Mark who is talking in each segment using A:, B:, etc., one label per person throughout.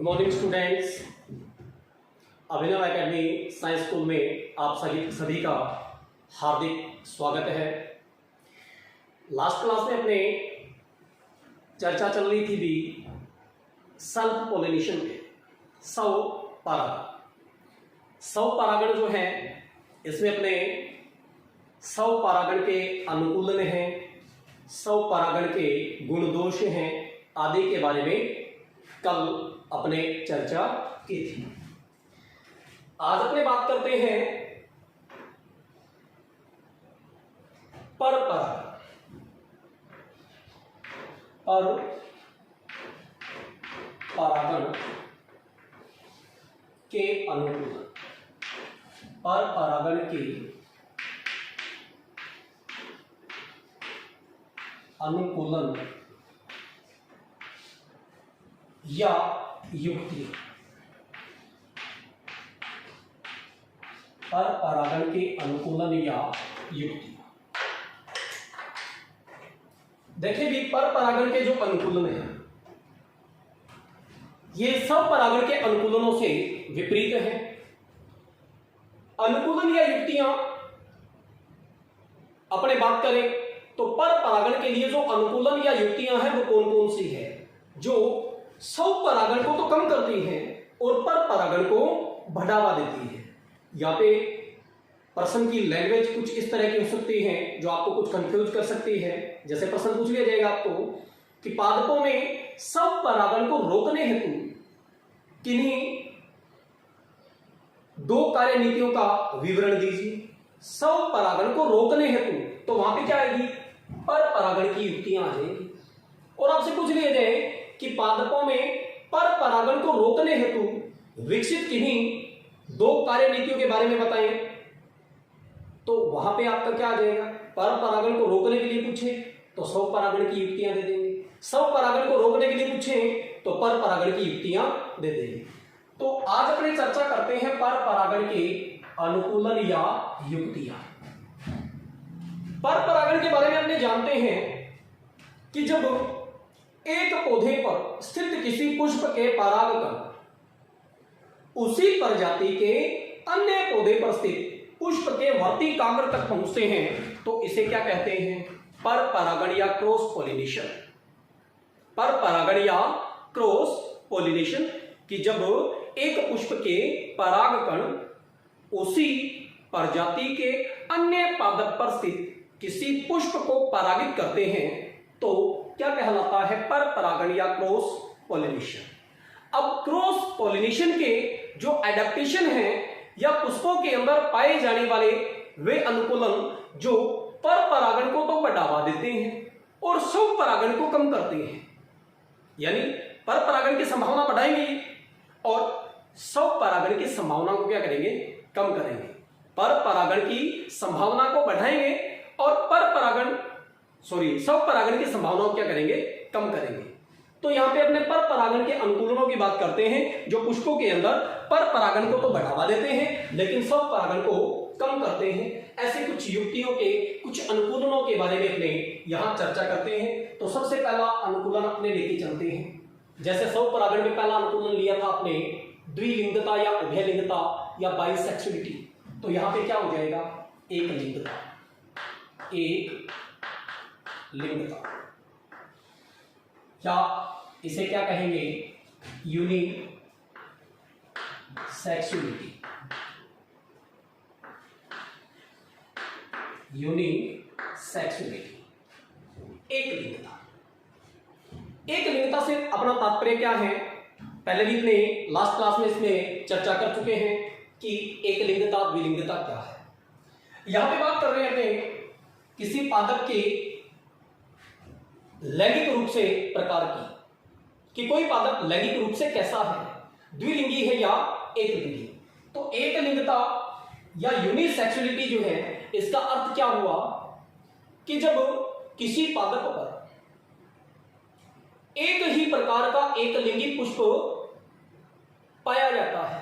A: Good morning students. Abhinav academy science school में आप सभी का हार्दिक स्वागत है। लास्ट क्लास में अपने चर्चा चल रही थी भी सेल्फ पोलिनेशन पे, स्व परागण जो है इसमें अपने स्व परागण के अनुकूलन हैं, स्व परागण के गुण दोष हैं आदि के बारे में कल अपने चर्चा की थी। आज अपने बात करते हैं पर परागण के अनुकूलन, पर परागण के अनुकूलन या युक्ति, पर परागण के अनुकूलन या युक्ति। देखिए भी पर परागण के जो अनुकूलन है ये सब परागण के अनुकूलनों से विपरीत है। अनुकूलन या युक्तियां अपने बात करें तो पर परागण के लिए जो अनुकूलन या युक्तियां हैं वो कौन कौन सी है, जो स्व परागण को तो कम करती हैं और पर परागण को बढ़ावा देती है। यहाँ पे प्रश्न की लैंग्वेज कुछ इस तरह की हो सकती है जो आपको कुछ कंफ्यूज कर सकती है। जैसे प्रश्न पूछ लिया जाएगा आपको कि पादपों में स्व परागण को रोकने हेतु किन्हीं दो कार्य नीतियों का विवरण दीजिए। स्व परागण को रोकने हेतु तो वहां पे क्या आएगी, पर परागण की युक्तियां आ जाएगी। और आपसे पूछ लिया जाए कि पादपों में पर परागण को रोकने हेतु विकसित किन्हीं दो कार्य नीतियों के बारे में बताएं, तो वहां पे आपका क्या आ जाएगा, पर परागण को रोकने के लिए पूछे तो स्व परागण की युक्तियां दे देंगे, स्व परागण को रोकने के लिए पूछे तो पर परागण की युक्तियां दे देंगे। तो आज अपनी चर्चा करते हैं पर परागण के अनुकूलन या युक्तियां। पर परागण के बारे में हमने जानते हैं कि जब एक पौधे पर स्थित किसी पुष्प के परागकण उसी प्रजाति के अन्य पौधे पर स्थित पुष्प के वर्तिकाग्र तक पहुंचते हैं तो इसे क्या कहते हैं, पर परागण या क्रॉस पोलिनेशन। पर परागण या क्रॉस पोलिनेशन कि जब एक पुष्प के परागकण उसी प्रजाति के अन्य पादप पर स्थित किसी पुष्प को परागित करते हैं तो क्या कहलाता है, पर परागण या क्रॉस पोलिनेशन। अब क्रॉस पोलिनेशन के जो एडेप्टेशन है या पुष्पों के अंदर पाए जाने वाले वे अनुकूलन जो पर परागण को तो बढ़ावा देते हैं और स्व परागण को कम करते हैं, यानी पर परागण की संभावना बढ़ाएंगे और स्व परागण की संभावना को क्या करेंगे, कम करेंगे। पर परागण की संभावना को बढ़ाएंगे और स्व परागण की संभावना को क्या करेंगे, कम करेंगे। तो यहां पे अपने पर परागण के अनुकूलनों की बात करते हैं जो पुष्पों के अंदर पर परागण को तो बढ़ावा देते हैं लेकिन स्व परागण को कम करते हैं। ऐसे कुछ युक्तियों के, कुछ अनुकूलनों के बारे में अपने यहां चर्चा करते हैं। तो सबसे पहला अनुकूलन अपने लेके चलते हैं। जैसे स्व परागण में पहला अनुकूलन लिया था आपने द्विलिंगता या उभयलिंगता या बाइसेक्सुअलिटी, तो यहां पे क्या हो जाएगा, एक लिंगता, एक लिंगता, या इसे क्या कहेंगे, यूनिसेक्सुअलिटी। यूनिसेक्सुअलिटी, एक लिंगता। एक लिंगता से अपना तात्पर्य क्या है, पहले भी अपने लास्ट क्लास में इसमें चर्चा कर चुके हैं कि एक लिंगता द्विलिंगता क्या है। यहां पे बात कर रहे हैं किसी पादप के लैंगिक रूप से प्रकार की, कि कोई पादप लैंगिक रूप से कैसा है, द्विलिंगी है या एक लिंगी। तो एक लिंगता या यूनिसेक्सुअलिटी जो है इसका अर्थ क्या हुआ कि जब किसी पादप पर एक ही प्रकार का एक लिंगी पुष्प पाया जाता है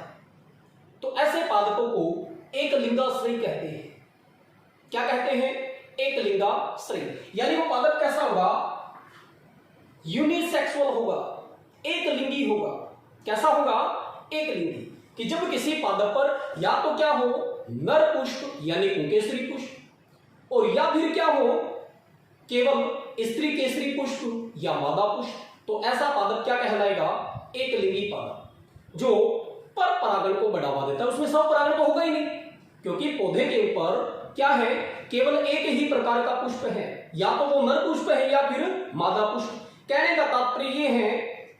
A: तो ऐसे पादपों को एक लिंगाश्रयी कहते हैं। क्या कहते हैं, एक लिंगाश्रयी, यानी वो पादप कैसा होगा, यूनिसेक्सुअल होगा, एक लिंगी होगा। कैसा होगा? एक लिंगी। कि जब किसी पादप पर या तो क्या हो, नर पुष्प यानी पुंकेसरी पुष्प, और या फिर क्या हो, केवल स्त्री केसरी पुष्प या मादा पुष्प, तो ऐसा पादप क्या कहलाएगा? एक लिंगी पादप, जो पर परागण को बढ़ावा देता है। उसमें सब परागण तो होगा ही नहीं, क्योंकि पौधे के ऊपर क्या है, केवल एक ही प्रकार का पुष्प है, या तो वो नर पुष्प है या फिर मादा पुष्प। कहने का तात्पर्य ये है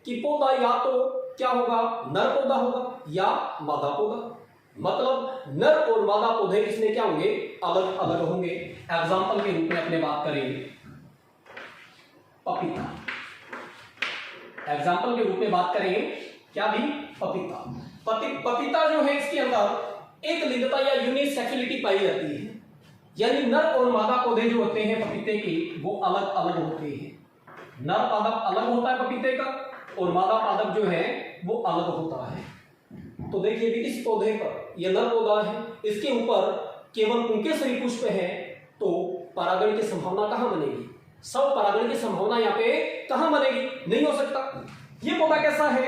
A: कि पौधा या तो क्या होगा, नर पौधा होगा या मादा पौधा। मतलब नर और मादा पौधे किसमें क्या होंगे? अलग अलग होंगे। एग्जाम्पल के रूप में अपने बात करें पपीता, एग्जाम्पल के रूप में बात करें क्या भी? पपीता। पपीता जो है इसके अंदर एक लिंगता या यूनिसेक्सुअलिटी पाई जाती है, यानी नर और मादा पौधे जो होते हैं पपीते के वो अलग अलग होते हैं। नर पादप अलग होता है पपीते का, और मादा पादप जो है वो अलग होता है। तो देखिए भी इस पौधे पर यह नर पौधा है, इसके ऊपर केवल पुंकेसरी पुष्प है, तो परागण की संभावना कहां बनेगी? सब परागण की संभावना यहाँ पे कहां बनेगी? नहीं हो सकता। ये पौधा कैसा है?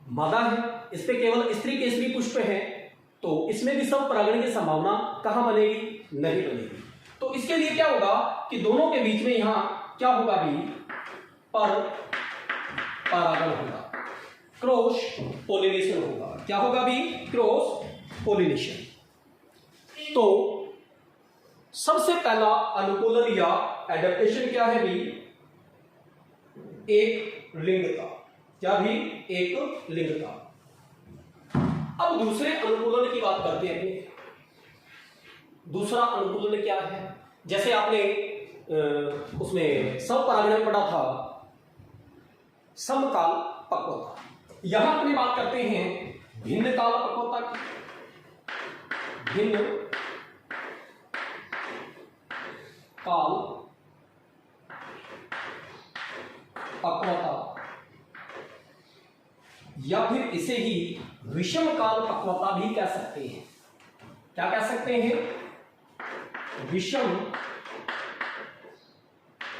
A: मादा है, इस पे केवल स्त्री केसरी पुष्प है, तो इसमें भी सब परागण की संभावना कहां बनेगी? नहीं बनेगी। तो इसके लिए क्या होगा कि दोनों के बीच में यहां क्या होगा भी? पर परागण होगा, क्रॉस पोलिनेशन होगा। क्या होगा भी? Cross pollination. तो सबसे पहला अनुकूलन या एडेप्टेशन क्या है भी? एक लिंगता। क्या भी? एक लिंगता। अब दूसरे अनुकूलन की बात करते हैं। दूसरा अनुकूलन क्या है? जैसे आपने उसमें सब परागण में पढ़ा था समकाल पक्वता, यहां अपनी बात करते हैं भिन्न काल पक्वता की। भिन्न काल पक्वता, या फिर इसे ही विषम काल पक्वता भी कह सकते हैं। क्या कह सकते हैं? विषम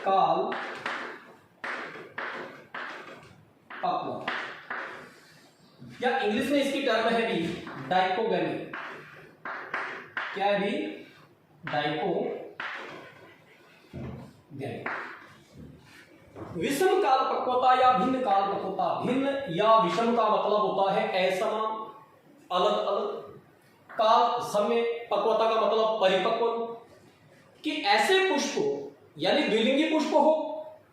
A: काल पक्वता, या इंग्लिश में इसकी टर्म है भी डाइकोगेमी। क्या है भी? डाइकोगेमी। विषम काल पक्वता या भिन्न काल पक्वता। भिन्न या विषम का मतलब होता है असमान, अलग अलग। काल समय, पक्वता का मतलब परिपक्व, कि ऐसे पुष्प हो, यानी द्विलिंगी पुष्प हो,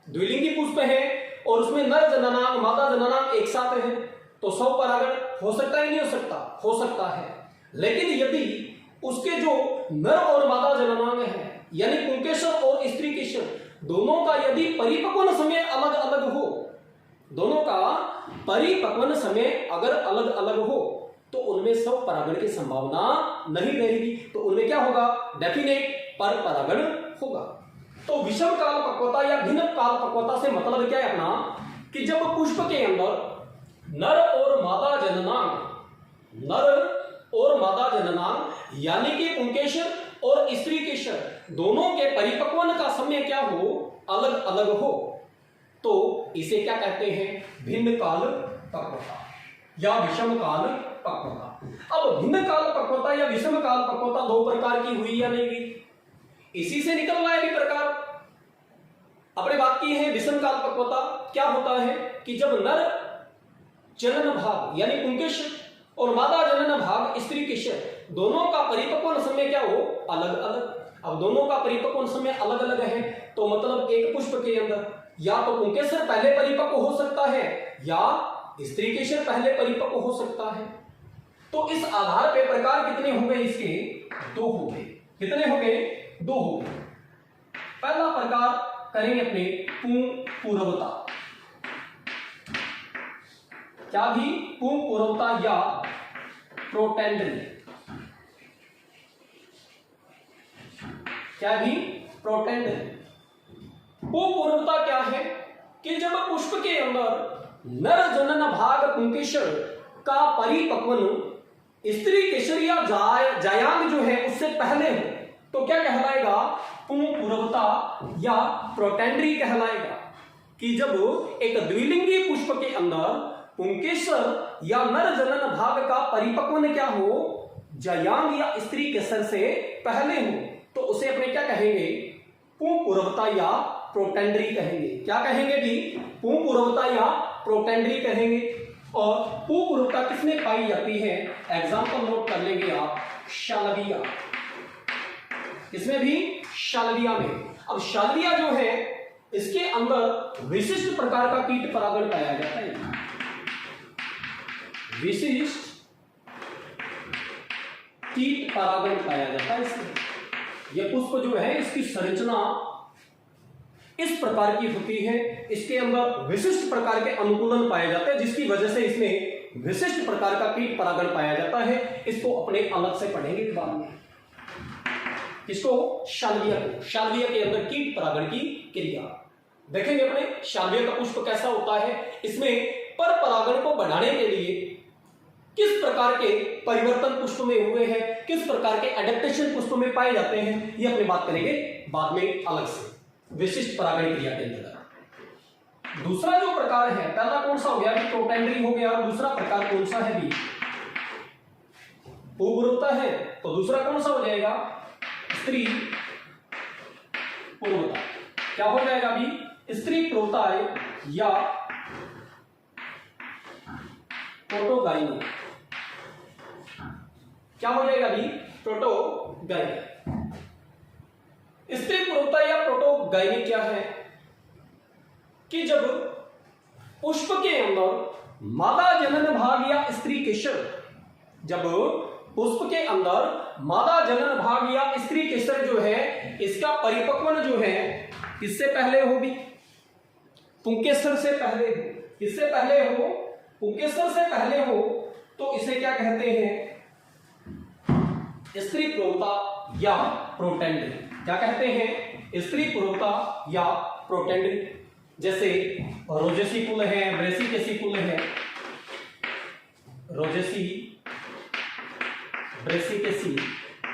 A: द्विलिंगी पुष्प है और उसमें नर जननांग मादा जननांग एक साथ है, तो सब परागण हो सकता है? नहीं हो सकता? हो सकता है। लेकिन यदि उसके जो नर और मादा जननांग है, यानी पुंकेसर और स्त्री केसर, दोनों का यदि परिपक्वन समय अलग अलग हो, दोनों का परिपक्वन समय अगर अलग अलग हो, तो उनमें सब परागण की संभावना नहीं रहेगी। तो उनमें क्या होगा? डेफिनेट पर परागण होगा। तो विषम काल पक्वता या भिन्न काल पक्वता से मतलब क्या है अपना, कि जब पुष्प के अंदर नर और मादा जननांग, नर और मादा जननांग यानी कि पुंकेसर और स्त्री केसर दोनों के परिपक्वन का समय क्या हो? अलग अलग हो, तो इसे क्या कहते हैं? भिन्न काल पक्वता या विषम काल पक्वता। अब भिन्न काल पक्वता या विषम काल पक्वता दो प्रकार की हुई या नहीं हुई? इसी से निकल रहा है भी प्रकार। अपने बात की है विषम काल पक्वता क्या होता है कि जब नर जनन भाग यानी पुंकेसर और मादा जनन भाग स्त्री केसर दोनों का परिपक्वन समय क्या हो? अलग अलग। अब दोनों का परिपक्वन समय अलग अलग है, तो मतलब एक पुष्प के अंदर या तो पुंकेसर पहले परिपक्व हो सकता है या स्त्री केसर पहले परिपक्व हो सकता है। तो इस आधार पे प्रकार कितने हो गए इसके? दो हो गए। कितने हो गए? दो हो गए। पहला प्रकार करेंगे अपने पूर्वता। क्या भी? पूर्वता या प्रोटेंडरी। क्या भी? प्रोटेंडरी। पूर्वता क्या है कि जब पुष्प के अंदर नर जनन भाग पुंकेसर का परिपक्वन स्त्री केसर या जायांग जो है उससे पहले हो, तो क्या कहलाएगा? पूर्वता या प्रोटेंडरी कहलाएगा। कि जब एक द्विलिंगी पुष्प के अंदर पुंकेसर या नर जनन भाग का परिपक्वन क्या हो, जयांग या स्त्री केसर से पहले हो, तो उसे अपने क्या कहेंगे, पुंपूर्वता या प्रोटेंडरी कहेंगे। क्या कहेंगे भी, पुंपूर्वता या प्रोटेंडरी कहेंगे। और पुंपूर्वता किसमें पाई जाती है, एग्जाम्पल नोट कर लेंगे आप, शालविया, इसमें भी शालविया में। अब शालविया जो है इसके अंदर विशिष्ट प्रकार का कीट परागण पाया जाता है, विशिष्ट कीट परागण पाया जाता है इसमें। यह पुष्प जो है इसकी संरचना इस प्रकार की होती है, इसके अंदर विशिष्ट प्रकार के अनुकूलन पाए जाते हैं, जिसकी वजह से इसमें विशिष्ट प्रकार का कीट परागण पाया जाता है। इसको अपने अलग से पढ़ेंगे बाद में, इसको शालविया को, शालविया के अंदर कीट परागण की क्रिया देखेंगे अपने। शालविया का पुष्प कैसा होता है, इसमें पर परागण को बढ़ाने के लिए किस प्रकार के परिवर्तन पुष्प में हुए हैं, किस प्रकार के एडेप्टेशन पुष्प में पाए जाते हैं, ये अपने बात करेंगे बाद में अलग से, विशिष्ट परागण क्रिया के अंतर्गत। दूसरा जो प्रकार है, पहला कौन सा हो गया, प्रोटेंडरी हो गया, और दूसरा प्रकार कौन सा है भी, पुंपूर्वता है, तो दूसरा कौन सा हो जाएगा, स्त्री पूर्वता। क्या हो जाएगा अभी, स्त्री पूर्वता या प्रोटोगाइनी। क्या हो जाएगा अभी, प्रोटोगाइनी। स्त्री पूर्वता या प्रोटोगाइनी क्या है कि जब पुष्प के अंदर मादा जनन भाग या स्त्री केसर, जब पुष्प के अंदर मादा जनन भाग या स्त्री केसर जो है इसका परिपक्वन जो है किससे पहले हो भी, पुंकेसर से पहले हो। किससे पहले हो, पुंकेसर से पहले हो, तो इसे क्या कहते हैं, स्त्री पूर्वता या प्रोटेंडरी। क्या कहते हैं, स्त्री पूर्वता या प्रोटेंडरी। जैसे रोजेसी कुल है, ब्रेसिकेसी कुल है, रोजेसी ब्रेसिकेसी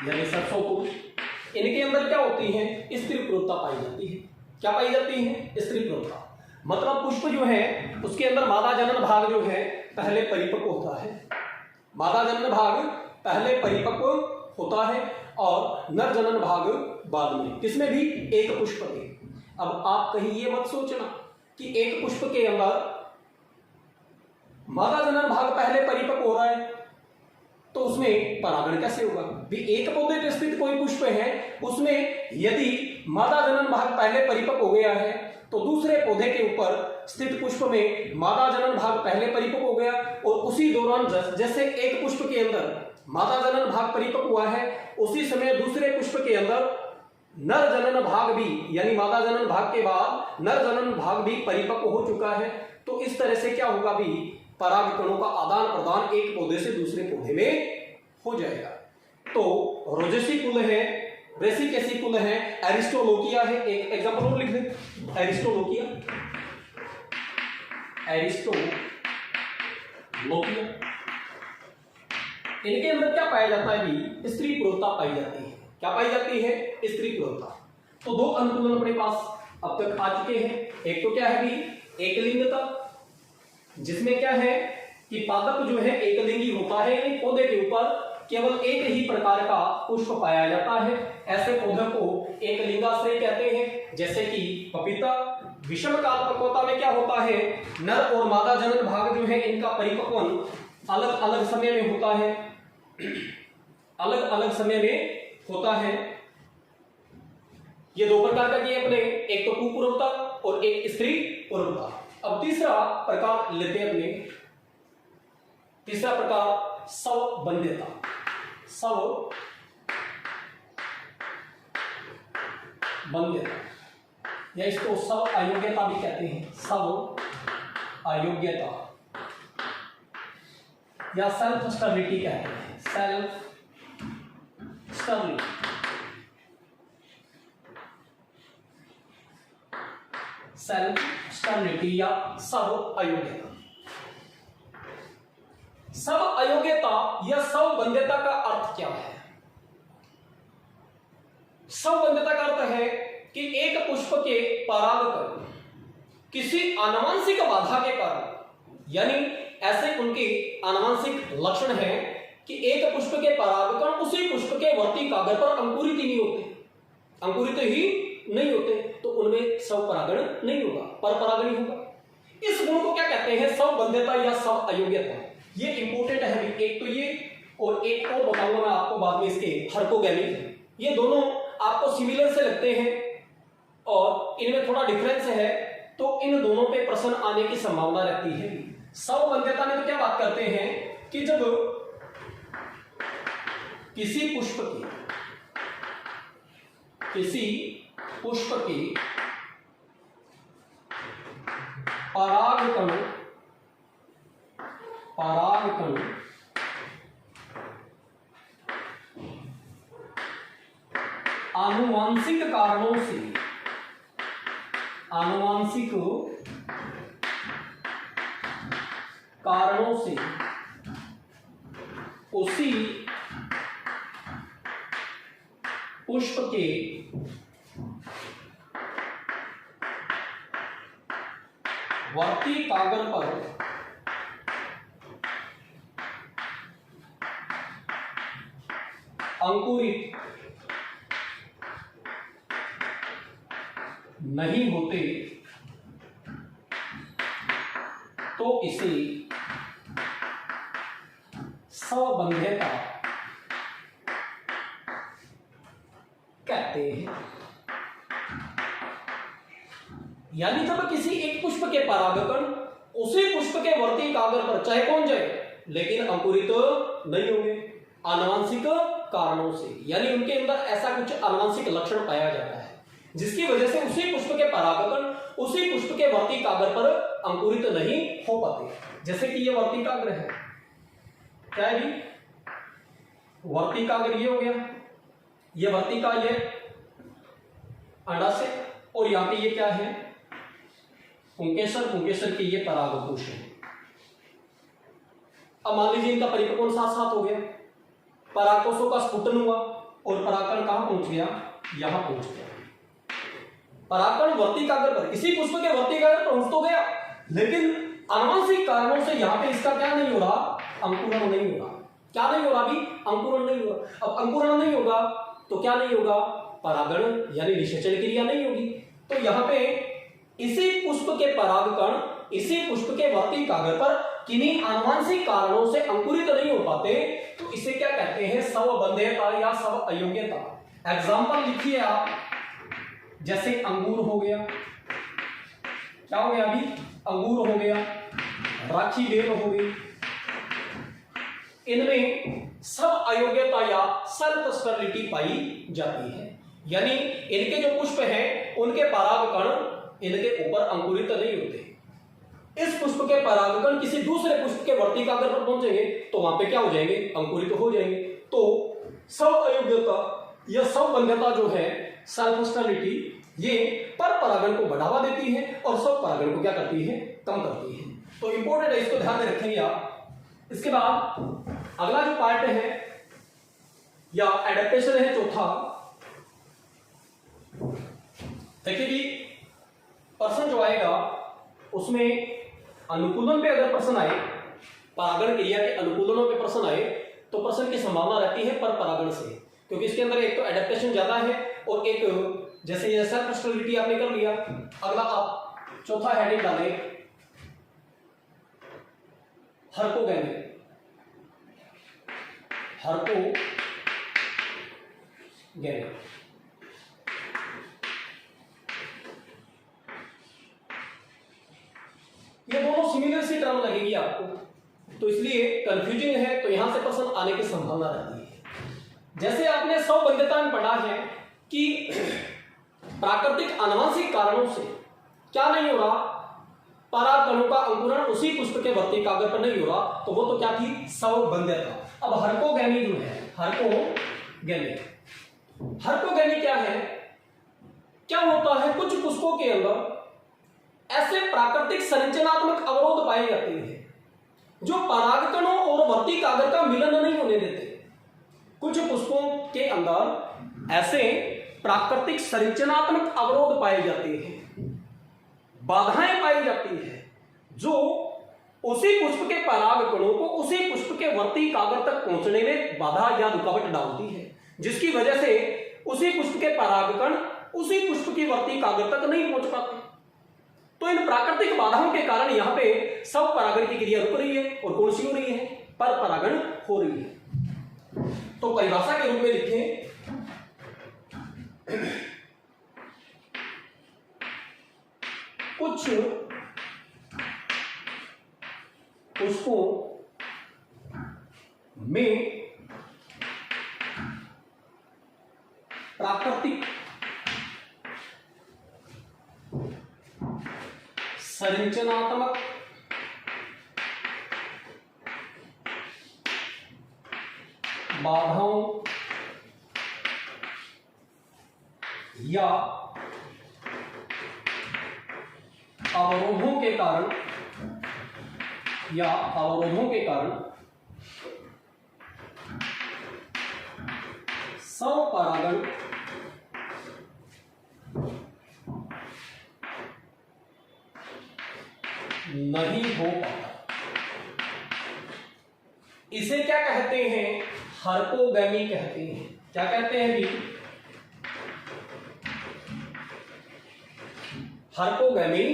A: यानी सरसों कुल, इनके अंदर क्या होती है, स्त्री पूर्वता पाई जाती है। क्या पाई जाती है, स्त्री पूर्वता। मतलब पुष्प जो है उसके अंदर मादा जनन भाग जो है पहले परिपक्व होता है, मादा जनन भाग पहले परिपक्व होता है और नर जनन भाग बाद में, किसमें भी, एक पुष्प में। अब आप कहीं ये मत सोचना कि एक पुष्प के अंदर मादा जनन भाग पहले परिपक्व हो रहा है तो उसमें परागण कैसे होगा भी। एक पौधे पर स्थित कोई पुष्प है, उसमें यदि मादा जनन भाग पहले परिपक्व हो गया है तो दूसरे पौधे के ऊपर स्थित पुष्प में मादा जनन भाग पहले परिपक्व हो गया, और उसी दौरान जैसे एक पुष्प के अंदर मादा जनन भाग परिपक्व हुआ है, उसी समय दूसरे पुष्प के अंदर नर जनन भाग भी, यानी मादा जनन भाग के बाद नर जनन भाग भी परिपक्व हो चुका है। तो इस तरह से क्या होगा भी, पराग कणों का आदान प्रदान एक पौधे से दूसरे पौधे में हो जाएगा। तो रोजेसी कुल है, ब्रेसिकेसी कुल है, एरिस्टोलोकिया है, एक एग्जांपल और लिख दें, एरिस्टोलोकिया, एरिस्टोलोकिया, इनके अंदर क्या पाया जाता है भी, स्त्री पूर्वता पाई जाती है। क्या पाई जाती है, स्त्री पूर्वता। तो दो अनुकूलन अपने पास अब तक आ चुके हैं। एक तो क्या है भी, एकलिंगता, जिसमें क्या है कि पादप जो है एकलिंगी होता है, यानी पौधे के ऊपर केवल एक ही प्रकार का पुष्प पाया जाता है। ऐसे पौधे को एकलिंगाश्रय कहते हैं, जैसे कि पपीता। विषम काल परिपक्वता में क्या होता है, नर और मादा जनन भाग जो है इनका परिपक्वन अलग अलग समय में होता है, अलग अलग समय में होता है। ये दो प्रकार का किए अपने, एक तो पुंपूर्वता और एक स्त्री पूर्वता। अब तीसरा प्रकार लेते हैं अपने, तीसरा प्रकार स्वबंध्यता। स्वबंध्यता या इसको स्व अयोग्यता भी कहते हैं, स्व अयोग्यता या सेल्फ स्टेबिलिटी कहते हैं, सेल्फ स्टेबिलिटी, सेल्फ स्टेबिलिटी या स्व अयोग्यता। स्व अयोग्यता या स्वबंध्यता का अर्थ क्या है? स्वबंध्यता का अर्थ है कि एक पुष्प के परागकण किसी आनुवंशिक बाधा के कारण, यानी ऐसे उनके आनुवंशिक लक्षण है कि एक पुष्प के परागकण उसी पुष्प के वर्ती कागर पर अंकुरित ही नहीं होते, अंकुरित ही नहीं होते, तो उनमें स्वपरागण नहीं होगा, परपरागण ही होगा। इस गुण को क्या कहते हैं? स्वबंध्यता या स्व अयोग्यता। ये इंपोर्टेंट है भी, एक तो ये और एक और बताऊंगा मैं आपको बाद में, इसके हर्कोगैमी। ये दोनों आपको सिमिलर से लगते हैं और इनमें थोड़ा डिफरेंस है, तो इन दोनों पे प्रश्न आने की संभावना रहती है। स्वबंध्यता में तो क्या बात करते हैं कि जब किसी पुष्प की परागकण आनुवांशिक कारणों से उसी पुष्प के वर्ती कागर पर अंकुरित नहीं होते तो इसे स्वबंध्यता कहते हैं। यानी जब किसी एक पुष्प के परागकण उसी पुष्प के वर्ती कागर पर चाहे कौन जाए लेकिन अंकुरित नहीं होंगे आनुवंशिक कारणों से, यानी उनके अंदर ऐसा कुछ आनुवंशिक लक्षण पाया जाता है जिसकी वजह से उसी पुष्प के परागकण उसी पुष्प के वर्ती कागर पर अंकुरित नहीं हो पाते। जैसे कि ये वर्ती कागर है, क्या है जी? वर्ती कागर ये हो गया, ये वर्ती का ये अंडाशय, और यहां पे ये क्या है? पुंकेसर के ये परागकोश है। अब मान लीजिए इनका परिपक्वन साथ साथ हो गया, परागकोशों का स्फुटन हुआ और परागकण कहां पहुंच गया? यहां पहुंच गया। परागकण वर्ती कागर पर किसी पुष्प के वर्ती कागर पहुंच तो गया, लेकिन आनुवंशिक कारणों से यहां पे इसका क्या नहीं हो रहा? अंकुरण नहीं हो रहा। क्या नहीं हो रहा? अभी अंकुरण नहीं हो रहा। अब अंकुरण नहीं होगा तो क्या नहीं होगा? परागण यानी निषेचन क्रिया नहीं होगी। तो यहां पे इसी पुष्प के परागकण इसी पुष्प के वर्ती कागर पर किन्हीं आनुवंशिक कारणों से अंकुरित नहीं हो पाते, तो इसे क्या कहते हैं? स्वबंध्यता या स्व अयोग्यता। एग्जाम्पल लिखिए आप, जैसे अंगूर हो गया, क्या हो गया? अभी अंगूर हो गया, राखी बेल हो गई, इनमें सब अयोग्यता या सेल्फ स्टेरिलिटी पाई जाती है। यानी इनके जो पुष्प हैं उनके परागकण इनके ऊपर अंकुरित नहीं होते। इस पुष्प के परागकण किसी दूसरे पुष्प के वर्ती कागर पर पहुंचेंगे तो वहां पे क्या हो जाएंगे? अंकुरित हो जाएंगे। तो स्व अयोग्यता या स्वबंध्यता जो है, सेल्फ स्टेरिलिटी, ये पर परागण को बढ़ावा देती है और स्व परागण को क्या करती है? कम करती है। तो इंपॉर्टेंट है, इसको ध्यान में रखेंगे आप। इसके बाद अगला जो पार्ट है या एडेप्टेशन है चौथा, देखिए कि प्रश्न जो आएगा उसमें अनुकूलन पे अगर प्रश्न आए, परागण क्रिया के अनुकूलनों पे प्रश्न आए तो प्रश्न की संभावना रहती है पर परागण से, क्योंकि इसके अंदर एक तो एडेप्टेशन ज्यादा है और एक जैसे ये सेल्फ स्टेरिलिटी आपने कर लिया। अगला आप चौथा हेडिंग डालें हर्कोगैमी। ये दोनों सिमिलर सी टर्म लगेगी आपको, तो इसलिए कंफ्यूजिंग है, तो यहां से प्रश्न आने की संभावना रहती है। जैसे आपने स्वबंध्यता में पढ़ा है कि प्राकृतिक आनुवंशिक कारणों से क्या नहीं हो रहा? परागकणों का अंकुरण उसी पुष्प के वर्ती कागर पर नहीं हो रहा, तो वो तो क्या थी? स्वबंध्यता। अब हर्कोगैमी जो है, हर्कोगैमी क्या है? क्या होता है? कुछ पुष्पों के अंदर ऐसे प्राकृतिक संरचनात्मक अवरोध पाए जाते हैं जो परागकणों और वर्ती कागर का मिलन नहीं होने देते। कुछ पुष्पों के अंदर ऐसे प्राकृतिक संरचनात्मक अवरोध पाए जाते हैं, बाधाएं पाई जाती है जो उसी पुष्प के पराग कणों को उसी पुष्प के वर्ती कागर तक पहुंचने में बाधा या रुकावट डालती है, जिसकी वजह से उसी पुष्प के परागकण उसी पुष्प की वर्ती कागर तक नहीं पहुंच पाते। तो इन प्राकृतिक बाधाओं के कारण यहां पे सब परागण की क्रिया रुक रही है और कौन सी हो रही है? पर परागण हो रही है। तो परिभाषा के रूप में लिखें, कुछ पुष्पों में प्राकृतिक संरचनात्मक बाधाओं या अवरोधों के कारण स्वपरागण नहीं हो पाता। इसे क्या कहते हैं? हर्कोगैमी कहते हैं। क्या कहते हैं भी? हर्कोगैमी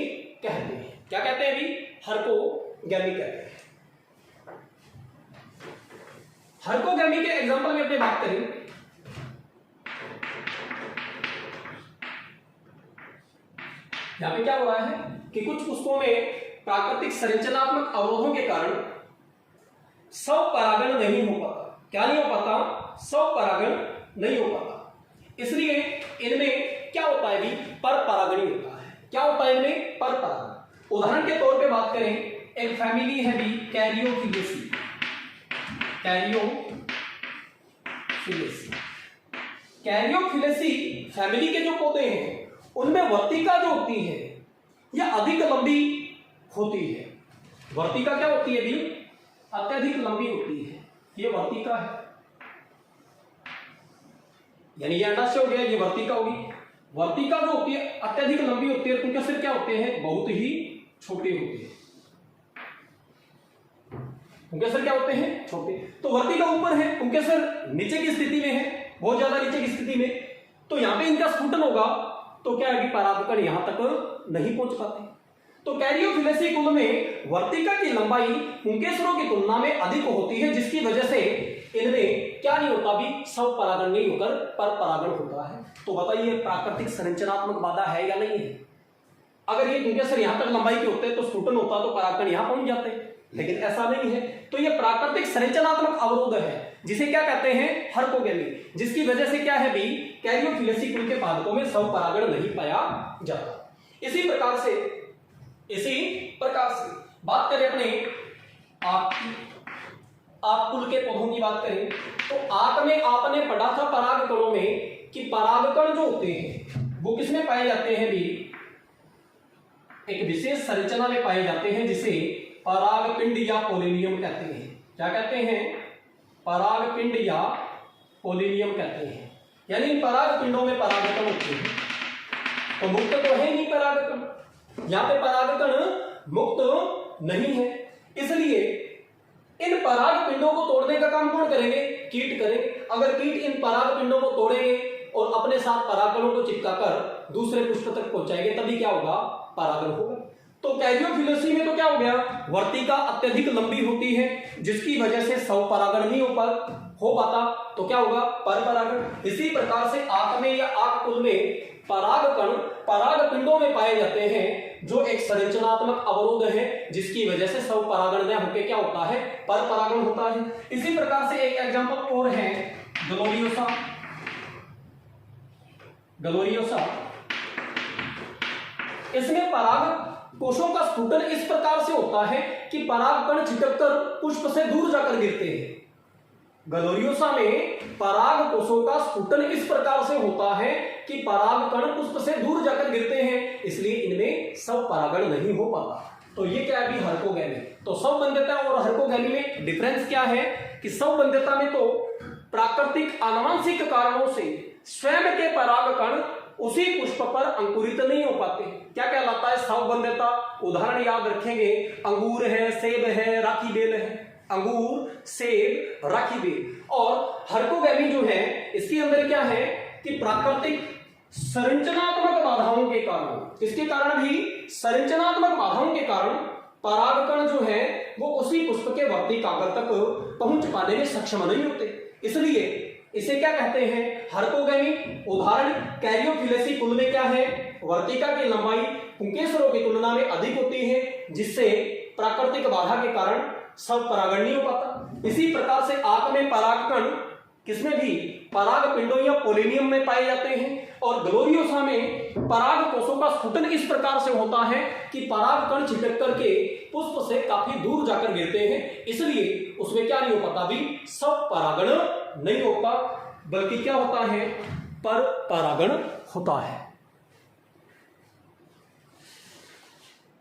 A: कहते हैं। क्या कहते हैं भी? हर्कोगैमी कहते हैं। हर्कोगैमी के एग्जांपल में अपने बात करें, यहां पे क्या हो रहा है कि कुछ पुष्पों में प्राकृतिक संरचनात्मक अवरोधों के कारण स्वपरागण नहीं हो पाता। क्या नहीं हो पाता? स्वपरागण नहीं हो पाता। इसलिए इनमें क्या होता है भी? पर परागण होता है। क्या होता है इनमें? पर परागण। उदाहरण के तौर पे बात करें, एक फैमिली है भी कैरियोफिलेसी। कैरियोफिलेसी फैमिली के जो पौधे हैं उनमें वर्तिका जो होती है यह अधिक लंबी होती है। वर्तिका क्या होती है भी? अत्यधिक लंबी होती है। ये वर्तिका है, यानी ये अंडाशय हो गया, ये वर्तिका होगी। वर्तिका जो होती है अत्यधिक लंबी होती है, उनके सिर क्या होते हैं? बहुत ही छोटे होते हैं। उनके सिर क्या होते हैं? छोटे। तो वर्तिका ऊपर है, उनके सिर नीचे की स्थिति में है, बहुत ज्यादा नीचे की स्थिति में। तो यहां पे इनका स्फुटन होगा तो क्या है? परागकण यहां तक नहीं पहुंच पाते। तो कैरियोफिलेसी कुल में वर्तिका की लंबाई पुंकेसरों की तुलना में अधिक होती है, जिसकी वजह से इनमें क्या नहीं होता भी? स्वपरागण नहीं होकर पर परागण होता है। तो बताइए प्राकृतिक संरचनात्मक बाधा है या नहीं है? अगर ये पुंकेसर यहां तक लंबाई के होते तो स्फुटन होता तो परागकण यहां पहुंच जाते, लेकिन ऐसा नहीं है। तो ये प्राकृतिक संरचनात्मक अवरोध है, जिसे क्या कहते हैं? हर्कोगैमी, जिसकी वजह से क्या है भी? कैरियोफिलेसी कुल के पादपों में स्वपरागण नहीं पाया जाता। इसी प्रकार से बात करें अपने आक कुल के पौधों की बात करें तो आक में आपने पढ़ा था परागकणों में कि परागकण जो होते हैं वो किसमें पाए जाते हैं भी? एक विशेष संरचना में पाए जाते हैं जिसे परागपिंड या पोलिनियम कहते हैं। क्या कहते हैं? परागपिंड या पोलिनियम कहते हैं। यानी इन परागपिंडों में परागकण होते हैं। तो मुक्त तो है नहीं परागकण, यहां पे परागकण मुक्त नहीं है, इसलिए इन पराग पिंडों को तोड़ने का काम कौन करेंगे? कीट करेंगे। अगर कीट इन पराग पिंडों को तोड़ेंगे और अपने साथ परागकणों को चिपकाकर दूसरे पुष्प तक पहुंचाएंगे, तभी क्या होगा? परागण होगा। तो कैरियोफिलेसी में तो क्या हो गया? वर्तिका अत्यधिक लंबी होती है, जिसकी वजह से स्वपरागण नहीं हो पाता। तो क्या होगा? पर परागण। इसी प्रकार से आक में या आक कुल में परागकण पराग पिंडों में पाए जाते हैं, जो एक संरचनात्मक अवरोध है, जिसकी वजह से स्वपरागण न होकर क्या होता है? पर परागण होता है। इसी प्रकार से एक एग्जांपल और है गलोरियोसा। इसमें पराग कोशों का स्फुटन इस प्रकार से होता है कि परागकण छिटककर पुष्प से दूर जाकर गिरते हैं। गलोरियोसा में पराग कोशों का स्फुटन इस प्रकार से होता है कि परागकण पुष्प से दूर जाकर गिरते हैं, इसलिए इनमें स्वपरागण नहीं हो पाता। तो ये क्या है भी? हर्कोगैमी। तो स्वबंध्यता और हर्कोगैमी में डिफरेंस क्या है कि स्वबंध्यता में तो प्राकृतिक आनुवंशिक कारणों से स्वयं के परागकण उसी पुष्प पर अंकुरित नहीं हो पाते। क्या कहलाता है? साउक बन देता। उदाहरण याद रखेंगे, अंगूर है, सेब है, राखी बेल है। अंगूर, सेब, राखी बेल। और हर्कोगैमी जो है इसके अंदर क्या है कि प्राकृतिक संरचनात्मक बाधाओं के कारण, इसके कारण भी संरचनात्मक बाधाओं के कारण परागकण जो है वो उसी पुष्प के वर्ती कागज तक पहुंच पाने में सक्षम नहीं होते, इसलिए इसे क्या कहते हैं, हर्कोगैमी। उदाहरण कैरियोफिलेसी कुल में क्या है, वर्तिका की लंबाई पुंकेसरों की तुलना में अधिक होती है, जिससे प्राकृतिक बाधा के कारण सब परागण नहीं हो पाता। इसी प्रकार से आंख में परागकण किसमें भी पराग पिंडों या पोलिनियम में पाए जाते हैं, और ग्लोरियोसा में पराग कोषों का स्फुटन इस प्रकार से होता है कि पराग कण छिटक करके पुष्प से काफी दूर जाकर गिरते हैं, इसलिए उसमें क्या नहीं हो पाता, भी सब परागण नहीं होता, बल्कि क्या होता है, पर परागण होता है।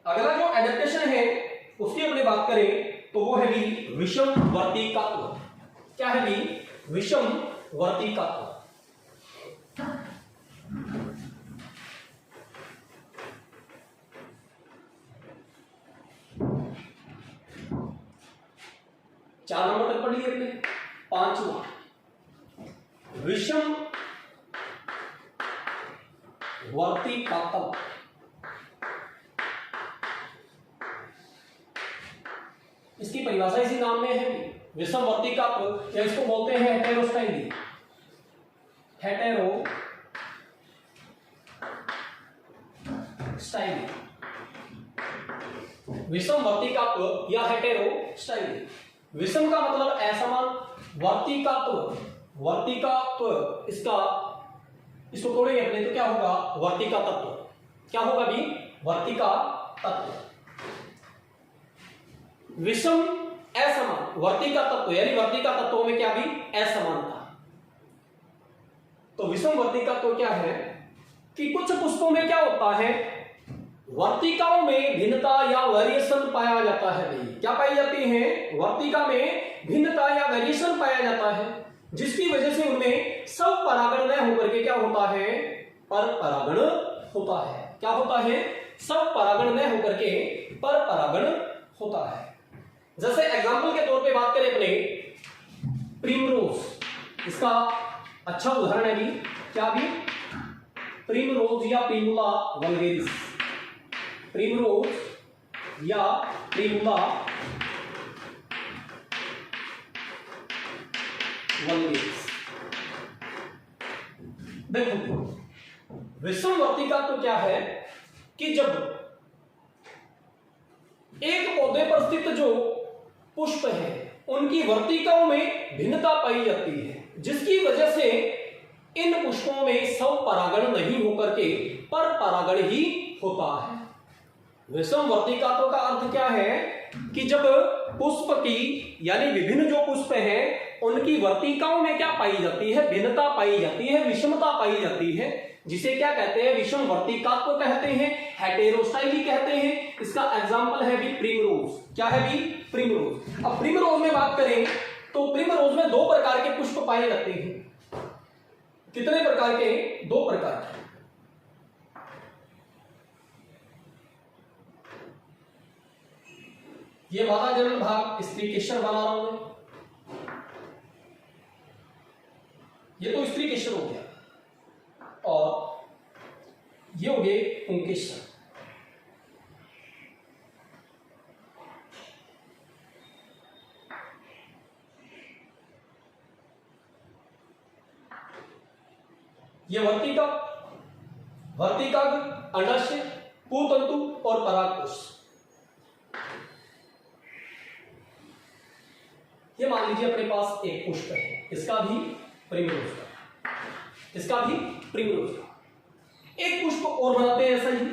A: अगला जो एडेप्टेशन है उसकी अपने बात करें तो वो है भी विषम वर्तिकात्व। क्या है भी, विषम वर्तिकात्व। चार नंबर तक पढ़ लिए अपने। पांचवा, विषम वर्तिकात्व। इसकी परिभाषा इसी नाम में है, विषम वर्तिकात्व, या इसको बोलते हैं हेटेरोस्टाइली। हेटेरोस्टाइली, विषम वर्तिकात्व या हेटेरोस्टाइली। विषम का मतलब असमान, वर्तिकात्व, वर्तिकात्व इसको तोड़ेंगे अपने तो क्या होगा, वर्तिका तत्व। क्या होगा भी, वर्तिका तत्व। विषम असमान, वर्तिका तत्व यानी वर्तिका तत्वों में क्या भी, असमानता। तो विषम वर्तिका तो क्या है कि कुछ पुष्पों में क्या होता है, वर्तिकाओं में भिन्नता या वेरिएशन पाया जाता है। भाई क्या पाई जाती है, वर्तिका में भिन्नता या वेरिएशन पाया जाता है, जिसकी वजह से उनमें सब परागण न होकर के क्या होता है, पर परागण होता है। क्या होता है, सब परागण न होकर के पर परागण होता है। जैसे एग्जांपल के तौर पे बात करें अपने प्रिमरोज, इसका अच्छा उदाहरण है भी, क्या भी, प्रिमरोज या प्रिमुला वल्गेरिस। प्रिमरोज या प्रिमुला वल्गेरिस। देखो विषम वर्तिका तो क्या है कि जब एक पौधे पर स्थित जो पुष्प है उनकी वर्तिकाओं में भिन्नता पाई जाती है, जिसकी वजह से इन पुष्पों में सब परागण नहीं होकर के पर परागण ही होता है। विषम वर्तिकात्व का अर्थ क्या है कि जब पुष्प की यानी विभिन्न जो पुष्प हैं उनकी वर्तिकाओं में क्या पाई जाती है, भिन्नता पाई जाती है, विषमता पाई जाती है, जिसे क्या कहते हैं, विषम वर्तिकात्व कहते हैं, हेटेरोस्टाइली कहते हैं। इसका एग्जांपल है भी प्रिमरोज। क्या है भी, प्रिमरोज। अब प्रिमरोज में बात करें तो प्रिमरोज में दो प्रकार के पुष्प पाए जाते हैं। कितने प्रकार के, दो प्रकार के। ये मादा जनन भाग स्त्री केशर बना रहा हूं मैं, ये तो स्त्री केशर हो गया, और ये हो गए पुंकेसर। ये वर्तिका, वर्तिकाग्र, अंडाशय, पुतंतु और परागकोश। ये मान लीजिए अपने पास एक पुष्प है, इसका भी प्रिमरोज का, इसका भी प्रिमरोज का। एक पुष्प और बनाते हैं ऐसा ही,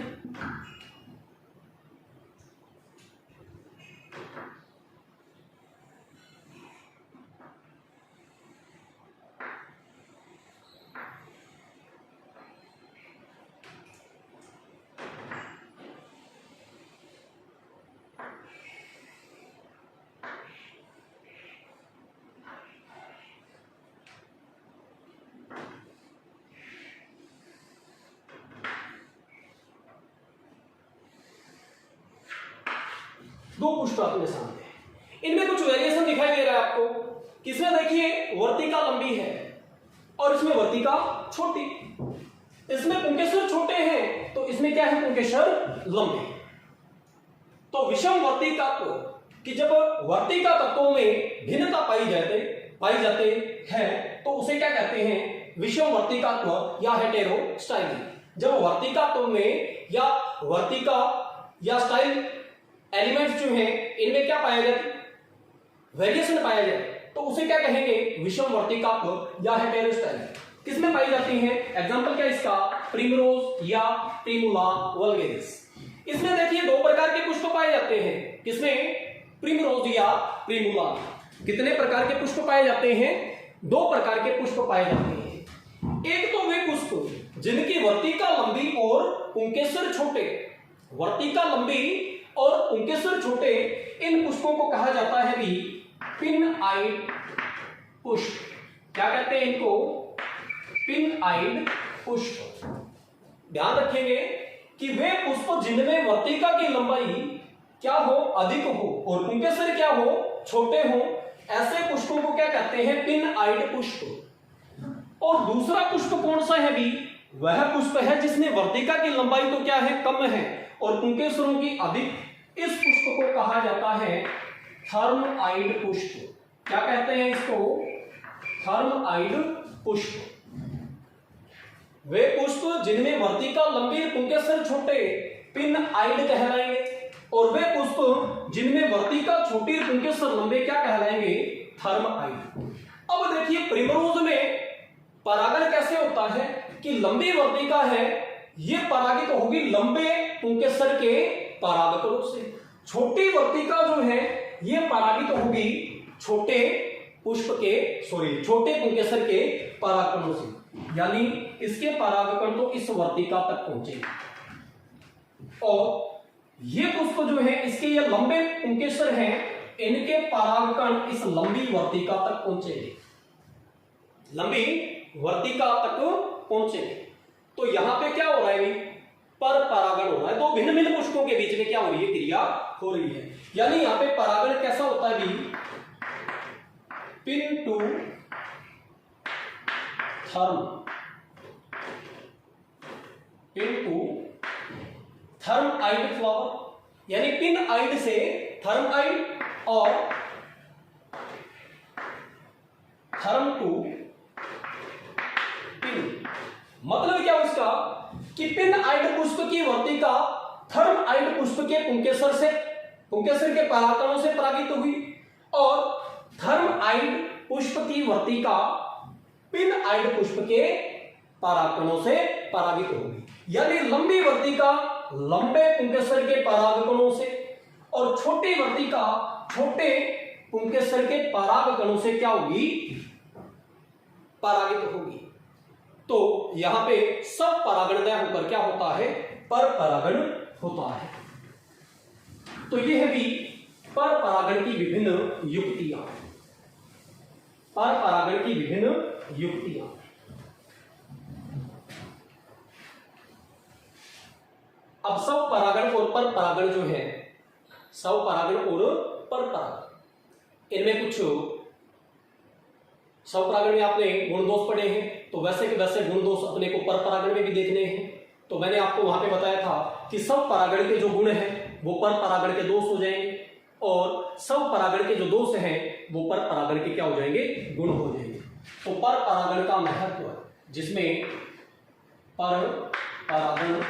A: दो पुष्प अपने सामने हैं। इनमें कुछ वेरिएशन दिखाई दे रहा है आपको। किसमें देखिए वर्तिका लंबी है और इसमें वर्तिका छोटी। इसमें पुंकेसर छोटे हैं तो इसमें क्या है, पुंकेसर लंबे। तो विषम वर्तिका कि जब वर्तिका तत्वों में भिन्नता पाई जाते हैं तो उसे क्या कहते हैं, विषम वर्तिकात्व या हेटेरोस्टाइली। जब वर्तिकात्व में या वर्तिका या स्टाइल एलिमेंट्स जो हैं इनमें क्या पाया जाए, वेरिएशन पाया जाए, तो उसे क्या कहेंगे, विषम वर्तिकात्व या हेटेरोस्टाइली। किसमें पाई जाती है, एग्जांपल क्या इसका, प्रिमरोज या प्रिमुला वल्गेरिस। इसमें देखिए दो प्रकार के पुष्प पाए जाते हैं। किसमें, प्रिमरोज या प्रिमुला। कितने प्रकार के पुष्प पाए जाते हैं, दो प्रकार के पुष्प पाए जाते हैं। एक तो वे पुष्प जिनकी वर्तिका लंबी और पुंकेसर छोटे, वर्तिका लंबी और पुंकेसर छोटे, इन पुष्पों को कहा जाता है भी पिन आइड पुष्प। क्या कहते हैं इनको, पिन आइड पुष्प। ध्यान रखेंगे कि वे पुष्प जिनमें वर्तिका की लंबाई क्या हो, अधिक हो, और पुंकेसर क्या हो, छोटे हो, ऐसे पुष्पों को क्या कहते हैं, पिन आइड पुष्प। और दूसरा पुष्प कौन सा है भी, वह पुष्प है जिसमें वर्तिका की लंबाई तो क्या है, कम है, और पुंकेसरों की अधिक। इस पुष्प को कहा जाता है थर्म आइड पुष्प। क्या कहते हैं इसको, थर्म आइड पुष्प। वे पुष्प जिनमें वर्तिका लंबी पुंकेसर छोटे, पिन आइड कहलाएंगे, और वे पुष्प जिनमें वर्तिका छोटी पुंकेसर लंबे क्या कहलाएंगे, थर्म आइड। अब देखिए प्रिमरोज में परागण कैसे होता है कि लंबी वर्तिका है, ये परागित तो होगी लंबे पुंकेसर के परागकणों से। छोटी वर्तिका जो है ये परागित तो होगी छोटे छोटे पुंकेसर के परागकणों से, यानी इसके परागकण तो इस वर्तिका तक पहुंचेंगे, और ये पुष्प जो है इसके ये लंबे पुंकेसर हैं, इनके परागकण इस लंबी वर्तिका तक पहुंचेंगे, लंबी वर्तिका तक पहुंचेंगे। तो यहां पे क्या हो रहा है, पर परागण हो रहा है। तो भिन्न भिन्न पुष्पों के बीच में क्या हो रही है, क्रिया हो रही है। यानी यहां पे परागण कैसा होता है भी, pin to thrum, pin to thrum eyed flower, यानी पिन आइड से थर्म आइड और थर्म टू पिन। मतलब क्या इसका कि पिन आइड पुष्प की वर्तिका थर्म आइड पुष्प के पुंकेसर के परागकणों से परागित हुई, और थर्म आइड पुष्प की वर्तिका पिन आइड पुष्प के परागकणों से परागित होगी। यानी लंबी वर्तिका लंबे पुंकेसर के परागकणों से, और छोटी वर्तिका छोटे पुंकेसर के परागकणों से क्या होगी, परागित होगी। तो यहां पे सब परागणदय होकर क्या होता है, पर परागण होता है। तो यह है भी पर परागण की विभिन्न युक्तियां, पर परागण की विभिन्न युक्तियां। अब सब परागण और पर परागण जो है, सब परागण और पर परागण, इनमें कुछ सब परागण में आपने गुण दोष पढ़े हैं, तो वैसे के वैसे गुण दोष अपने को पर परागण में भी देखने हैं। तो मैंने आपको वहां पे बताया था कि सब परागण के जो गुण हैं वो पर परागण के दोष हो जाएंगे, और सब परागण के जो दोष हैं वो पर परागण के क्या हो जाएंगे, गुण हो जाएंगे। तो पर परागण का महत्व, जिसमें पर परागण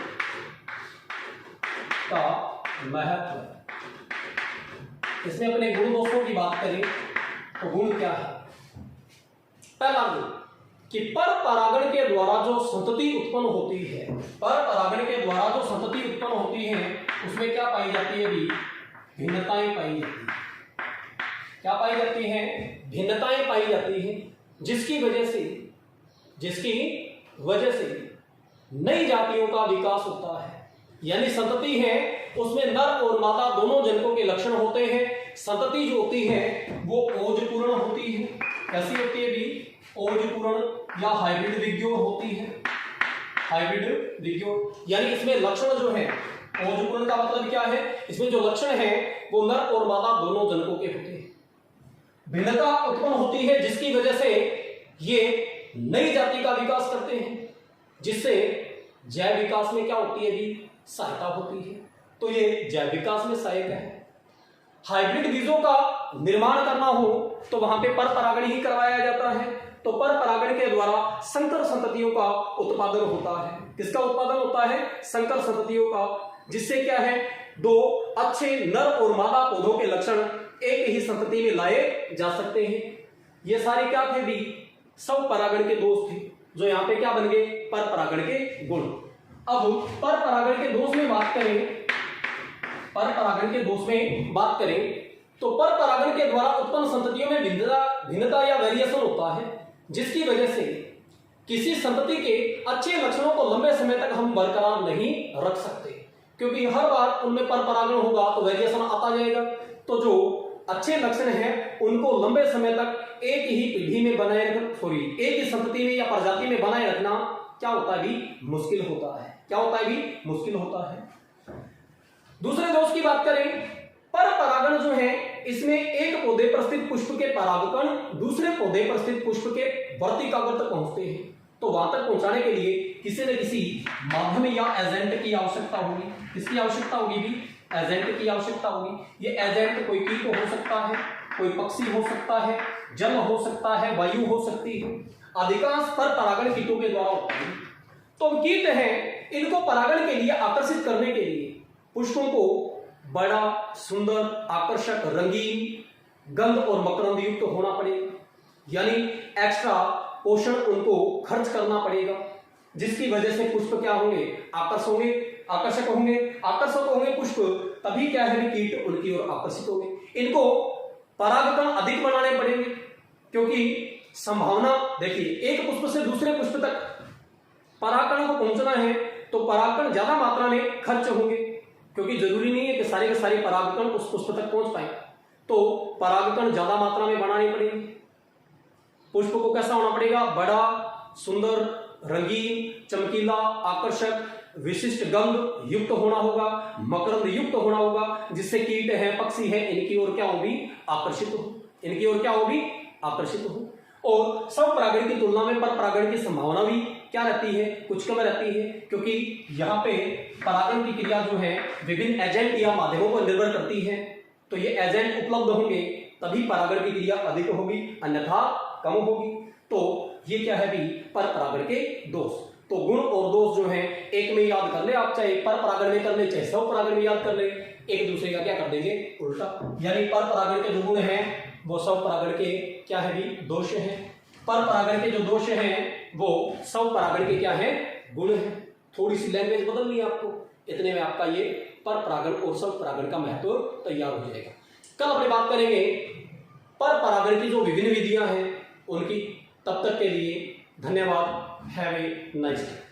A: का महत्व, इसमें अपने गुण दोषों की बात करें तो गुण क्या है। पहला गुण कि पर परागण के द्वारा जो संतति उत्पन्न होती है, पर परागण के द्वारा जो संतति उत्पन्न होती है उसमें क्या पाई जाती है भी, भिन्नताएं पाई जाती है। क्या पाई जाती है, भिन्नताएं पाई जाती है, जिसकी वजह से नई जातियों का विकास होता है। यानी संतति है उसमें नर और मादा दोनों जनकों के लक्षण होते हैं। संतति जो होती है वो ओजपूर्ण होती है। कैसी होती है भी, ओजपूर्ण या हाइब्रिड विग्योर होती है। हाइब्रिड विग्योर यानी इसमें लक्षण जो है ओजपूर्ण का मतलब क्या है, इसमें जो लक्षण है वो नर और मादा दोनों जनकों के होते हैं। भिन्नता उत्पन्न होती है जिसकी वजह से ये नई जाति का विकास करते हैं, जिससे जैव विकास में क्या होती है भी, सहायता होती है। तो ये जैव विकास में सहायक है। हाइब्रिड बीजों का निर्माण करना हो तो वहां पे पर परागण ही करवाया जाता है। तो पर परागण के द्वारा संकर संततियों का उत्पादन होता है। किसका उत्पादन होता है, संकर संततियों का, जिससे क्या है, दो अच्छे नर और मादा पौधों के लक्षण एक ही संतति में लाए जा सकते हैं। ये सारे क्या थे भी, सब परागण के दोष थे, जो यहाँ पे क्या बन गए, पर परागण के गुण। अब पर परागण के दोष में बात करें, पर परागण के दोष में बात करें तो पर परागण के द्वारा उत्पन्न संततियों में भिन्नता या वेरिएशन होता है, जिसकी वजह से किसी संतति के अच्छे लक्षणों को लंबे समय तक हम बरकरार नहीं रख सकते, क्योंकि हर बार उनमें पर परागण होगा तो वेरिएशन आता जाएगा। तो जो अच्छे लक्षण हैं उनको लंबे समय तक एक ही पीढ़ी में बनाए एक ही संतति में या प्रजाति में बनाए रखना क्या होता है भी, मुश्किल होता है। क्या होता है भी, मुश्किल होता है। दूसरे दोष की बात करें, पर परागण जो है इसमें एक पौधे पर स्थित पुष्प के परागकण दूसरे पौधे पर स्थित पुष्प के वर्तिकाग्र तक पहुंचते हैं। तो वहां तक पहुंचाने के लिए किसी न किसी माध्यम या एजेंट की आवश्यकता होगी। किसकी आवश्यकता होगी भी, एजेंट की आवश्यकता होगी। ये एजेंट कोई कीट हो सकता है, कोई पक्षी हो सकता है, जल हो सकता है, वायु हो सकती है। अधिकांश पर परागण कीटों के द्वारा होता है। तो कीट हैं, इनको परागण के लिए आकर्षित करने के लिए पुष्पों को बड़ा, सुंदर, आकर्षक, रंगीन, गंध और मकरंद युक्त होना पड़ेगा, यानी एक्स्ट्रा पोषण उनको खर्च करना पड़ेगा, जिसकी वजह से पुष्प क्या होंगे, आकर्षक होंगे पुष्प, तभी क्या है कीट उनकी ओर आकर्षित होंगे। इनको परागकण अधिक बनाने पड़ेंगे, क्योंकि संभावना देखिए, एक पुष्प से दूसरे पुष्प तक परागकणों को पहुंचना है तो परागकण ज्यादा मात्रा में खर्च होंगे, क्योंकि जरूरी नहीं है कि सारे के सारे परागकण उस पुष्प तक पहुंच पाए। तो परागकण ज्यादा मात्रा में बनाने पड़ेंगे। पुष्प को कैसा होना पड़ेगा, बड़ा, सुंदर, रंगीन, चमकीला, आकर्षक, विशिष्ट गंध युक्त होना होगा, मकरंद युक्त होना होगा, जिससे कीट है, पक्षी है, इनकी ओर क्या होगी, आकर्षित हो। और सब परागण की तुलना में पर परागण की संभावना भी क्या रहती है, कुछ कम रहती है, क्योंकि यहाँ पे परागण की क्रिया जो है विभिन्न एजेंट या माध्यमों पर निर्भर करती है। तो ये एजेंट उपलब्ध होंगे तभी परागण की क्रिया अधिक होगी, अन्यथा कम होगी। तो ये क्या है भी, पर परागण के दोष। तो गुण और दोष जो है एक में याद कर ले आप, चाहे पर परागण में कर ले, चाहे सब परागण में याद कर ले, एक दूसरे का क्या कर देंगे, उल्टा। यानी पर परागण के जो गुण हैं वो सब परागण के क्या है भी, दोष हैं। पर परागण के जो दोष हैं वो सब परागण के क्या है, गुण हैं। थोड़ी सी लैंग्वेज बदलनी है आपको, इतने में आपका ये पर परागण और सब परागण का महत्व तैयार हो जाएगा। कल अपनी बात करेंगे पर परागण की जो विभिन्न विधियां हैं उनकी। तब तक के लिए धन्यवाद। Have a nice day.